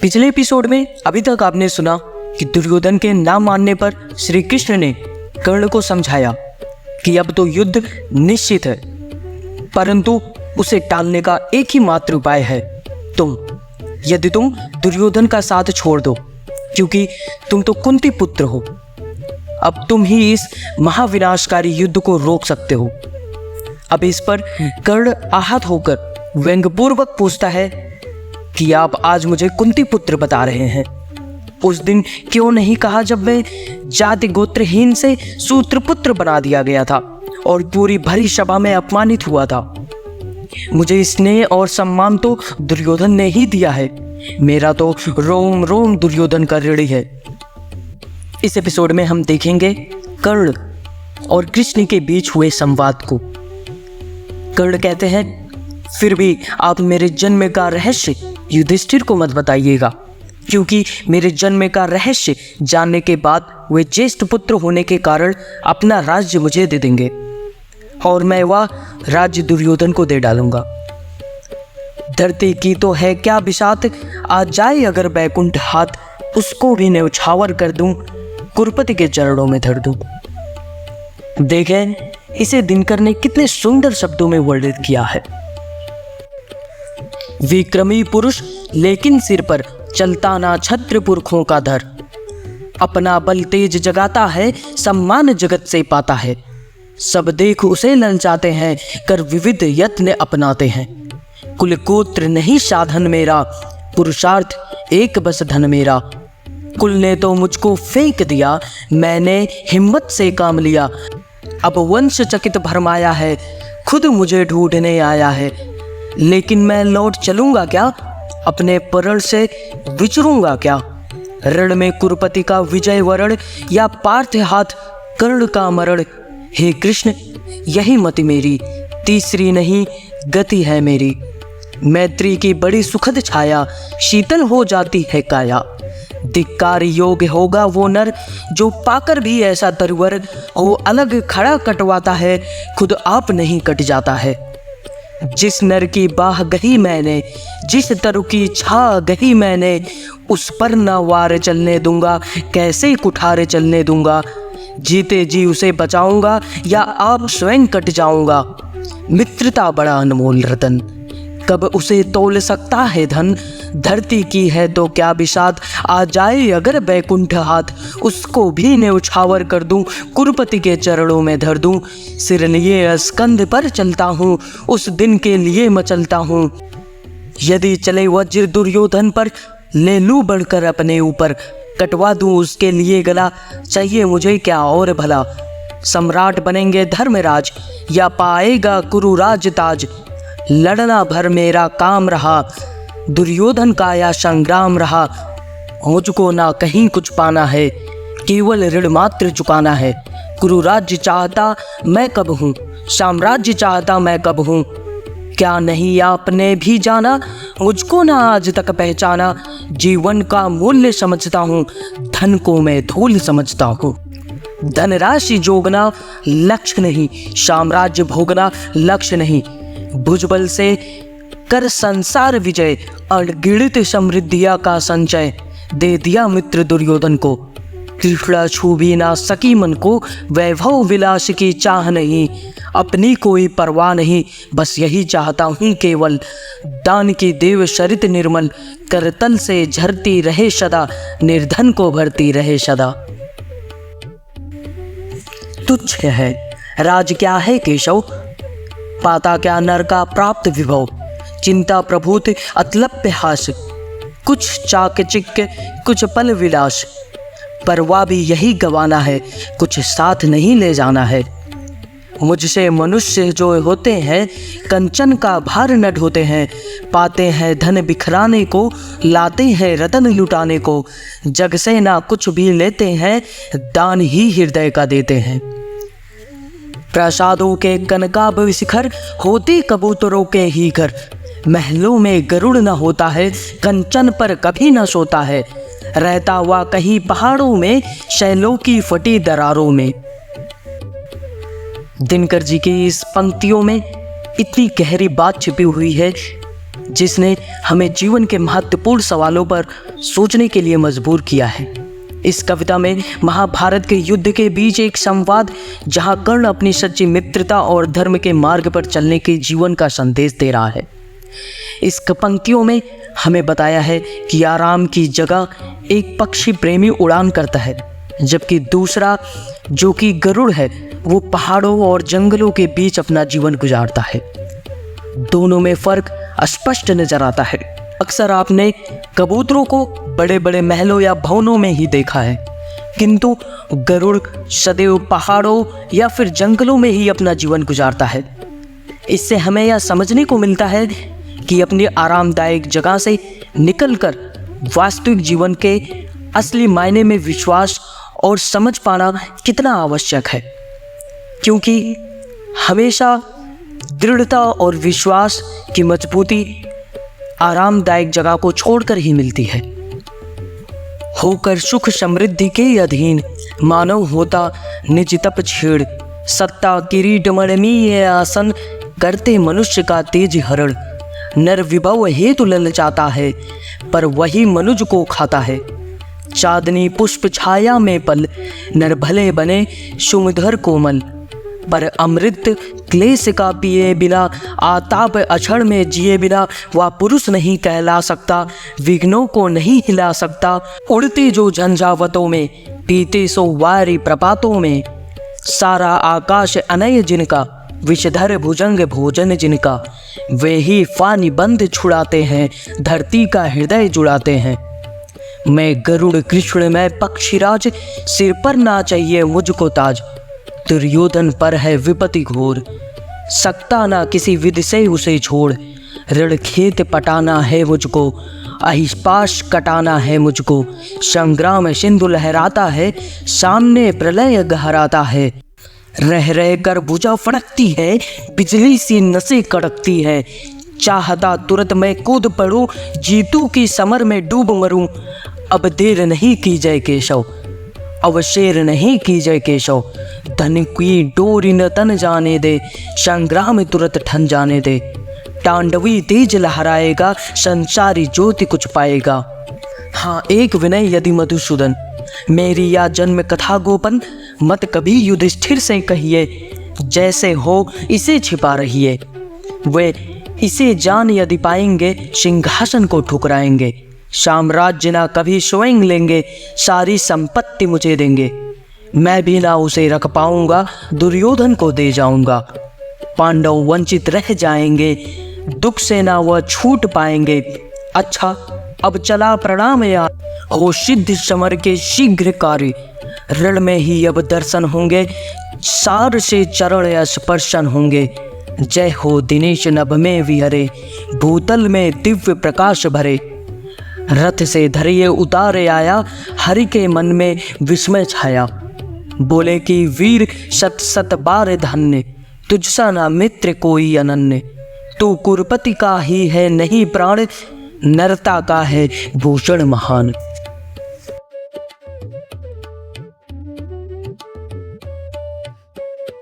पिछले एपिसोड में अभी तक आपने सुना कि दुर्योधन के ना मानने पर श्री कृष्ण ने कर्ण को समझाया कि अब तो युद्ध निश्चित है, परंतु उसे टालने का एक ही मात्र उपाय है, यदि तुम दुर्योधन का साथ छोड़ दो, क्योंकि तुम तो कुंती पुत्र हो। अब तुम ही इस महाविनाशकारी युद्ध को रोक सकते हो। अब इस पर कर्ण आहत होकर व्यंग्यपूर्वक पूछता है कि आप आज मुझे कुंती पुत्र बता रहे हैं। उस दिन क्यों नहीं कहा जब मैं जाति गोत्रहीन से सूत्रपुत्र बना दिया गया था और पूरी भरी सभा में अपमानित हुआ था। मुझे स्नेह और सम्मान तो दुर्योधन ने ही दिया है। मेरा तो रोम रोम दुर्योधन का ऋणी है। इस एपिसोड में हम देखेंगे कर्ण और कृष्ण के बीच हुए संवाद को। कर्ण कहते हैं, फिर भी आप मेरे जन्म का रहस्य युधिष्ठिर को मत बताइएगा, क्योंकि मेरे जन्म का रहस्य जानने के बाद वे ज्येष्ठ पुत्र होने के कारण अपना राज्य मुझे दे देंगे और मैं वह राज्य दुर्योधन को दे डालूंगा। धरती की तो है क्या बिसात, आ जाए अगर बैकुंठ हाथ, उसको भी न्यौछावर कर दूं, कुरुपति के चरणों में धर दूं। देखें इसे दिनकर ने कितने सुंदर शब्दों में वर्णित किया है। विक्रमी पुरुष लेकिन सिर पर चलता ना छत्र पुरखों का धर, अपना बल तेज जगाता है, सम्मान जगत से पाता है। सब देख उसे ललचाते हैं, कर विविध यत्न अपनाते हैं। कुल गोत्र नहीं साधन मेरा, पुरुषार्थ एक बस धन मेरा। कुल ने तो मुझको फेंक दिया, मैंने हिम्मत से काम लिया। अब वंश चकित भरमाया है, खुद मुझे ढूंढने आया है। लेकिन मैं लौट चलूंगा क्या, अपने परण से विचरूंगा क्या। रण में कुरुपति का विजय वरण, या पार्थ हाथ कर्ण का मरण। हे कृष्ण यही मति मेरी, तीसरी नहीं गति है मेरी। मैत्री की बड़ी सुखद छाया, शीतल हो जाती है काया। धिक्कार योग्य होगा वो नर, जो पाकर भी ऐसा तरवर। वो अलग खड़ा कटवाता है, खुद आप नहीं कट जाता है। जिस नर की बाह गही मैंने, जिस तरु की छा गही मैंने, उस पर न वार चलने दूंगा, कैसे कुठारे चलने दूंगा। जीते जी उसे बचाऊंगा, या आप स्वयं कट जाऊंगा। मित्रता बड़ा अनमोल रतन, कब उसे तोल सकता है धन। धरती की है तो क्या बिसात, आ जाए अगर बैकुंठ हाथ, उसको भी न्यौछावर कर दूं, कुरुपति के चरणों में धर दूं। सिर लिए स्कंध पर चलता हूँ, उस दिन के लिए मचलता हूँ। यदि चले वज्र दुर्योधन पर, ले लूं बढ़कर अपने ऊपर। कटवा दूं उसके लिए गला, चाहिए मुझे क्या और भला। सम्राट बनेंगे धर्मराज, या पाएगा कुरुराज ताज। लड़ना भर मेरा काम रहा, दुर्योधन का या संग्राम रहा। मुझको ना कहीं कुछ पाना है, केवल ऋण मात्र चुकाना है। कुरुराज्य चाहता मैं कब हूँ, साम्राज्य चाहता मैं कब हूँ। क्या नहीं आपने भी जाना, मुझको ना आज तक पहचाना। जीवन का मूल्य समझता हूँ, धन को मैं धूल समझता हूँ। धनराशि जोगना लक्ष्य नहीं, साम्राज्य भोगना लक्ष्य नहीं। भुजबल से कर संसार विजय, अनगिनत समृद्धिया का संचय। दे दिया मित्र दुर्योधन को, तृष्णा छू भी ना सकी मन को। वैभव विलास की चाह नहीं, अपनी कोई परवाह नहीं। बस यही चाहता हूँ केवल, दान की देव शरित निर्मल। करतल से झरती रहे सदा, निर्धन को भरती रहे सदा। तुच्छ है राज क्या है केशव, पाता क्या नर का प्राप्त विभव। चिंता प्रभूत अतलप्य हास, कुछ चाकचिक्य कुछ पल विलास। परवाह भी यही गवाना है, कुछ साथ नहीं ले जाना है। मुझसे मनुष्य जो होते हैं, कंचन का भार न ढोते हैं। पाते हैं धन बिखराने को, लाते हैं रतन लुटाने को। जग से ना कुछ भी लेते हैं, दान ही हृदय का देते हैं। प्रसादों के कनकाभ शिखर, होते कबूतरों के ही घर। महलों में गरुड़ न होता है, कंचन पर कभी न सोता है। रहता हुआ कहीं पहाड़ों में, शैलों की फटी दरारों में। दिनकर जी की इस पंक्तियों में इतनी गहरी बात छिपी हुई है जिसने हमें जीवन के महत्वपूर्ण सवालों पर सोचने के लिए मजबूर किया है। इस कविता में महाभारत के युद्ध के बीच एक संवाद, जहां कर्ण अपनी सच्ची मित्रता और धर्म के मार्ग पर चलने के जीवन का संदेश दे रहा है। इस पंक्तियों में हमें बताया है कि आराम की जगह एक पक्षी प्रेमी उड़ान करता है, जबकि दूसरा जो कि गरुड़ है वो पहाड़ों और जंगलों के बीच अपना जीवन गुजारता है। दोनों में फर्क स्पष्ट नजर आता है। अक्सर आपने कबूतरों को बड़े बड़े महलों या भवनों में ही देखा है, किंतु गरुड़ सदैव पहाड़ों या फिर जंगलों में ही अपना जीवन गुजारता है। इससे हमें यह समझने को मिलता है कि अपनी आरामदायक जगह से निकलकर वास्तविक जीवन के असली मायने में विश्वास और समझ पाना कितना आवश्यक है, क्योंकि हमेशा दृढ़ता और विश्वास की मजबूती आरामदायक जगह को छोड़कर ही मिलती है। होकर सुख समृद्धि के अधीन मानव होता निज तप छेड़, सत्ता किरीट मणिमय आसन करते मनुष्य का तेज हरण। नर विभव हेतु ललचाता है, पर वही मनुज को खाता है। चांदनी पुष्प छाया में पल, नर भले बने सुमधुर कोमल। पर अमृत क्लेश का पिए बिना, आताप अक्षण में जिए बिना, वह पुरुष नहीं कहला सकता, विघ्नों को नहीं हिला सकता। उड़ते जो झंझावतों में, पीते सो वारी प्रपातों में। सारा आकाश अनय जिनका, विषधर भुजंग भोजन जिनका। वे ही फानी बंध छुड़ाते हैं, धरती का हृदय जुड़ाते हैं। मैं गरुड़ कृष्ण में पक्षीराज, सिर पर ना चाहिए मुझको ताज। दुर्योधन पर है विपत्ति घोर, सकता ना किसी विधि से उसे छोड़। ऋण खेत पटाना है मुझको, अहिपाश कटाना है मुझको। संग्राम सिंधु लहराता है, सामने प्रलय गहराता है। रह रह कर भुजा फड़कती है, बिजली सी नसें कड़कती है। चाहता तुरंत मैं कूद पड़ूं, जीतू की समर में डूब मरूं। अब देर नहीं की जय केशव, अब शेर नहीं की जय केशव। धन की डोरी न तन जाने दे, संग्राम तुरंत ठन जाने दे। तांडवी तेज लहराएगा, संसारी ज्योति कुछ पाएगा। हाँ एक विनय यदि मधुसूदन, मेरी या जन्म कथा गोपन। मत कभी युधिष्ठिर से कहिए, जैसे हो इसे छिपा रहिए। वे इसे जान यदि पाएंगे, सिंहासन को ठुकराएंगे। साम्राज्य ना कभी स्वयं लेंगे, सारी संपत्ति मुझे देंगे। मैं भी ना उसे रख पाऊंगा, दुर्योधन को दे जाऊंगा। पांडव वंचित रह जाएंगे, दुख से ना वह छूट पाएंगे। अच्छा अब चला प्रणाम यार, हो सिद्ध समर के शीघ्र कार्य। रण में ही अब दर्शन होंगे, सार से चरण स्पर्शन होंगे। जय हो दिनेश नभ में विहरे, भूतल में दिव्य प्रकाश भरे। रथ से धरिए उतारे आया, हरि के मन में विस्मय छाया। बोले कि वीर सत सत बार धन्य, तुझसा ना मित्र कोई अनन्य। तू कुरपति का ही है नहीं प्राण, नरता का है भूषण महान।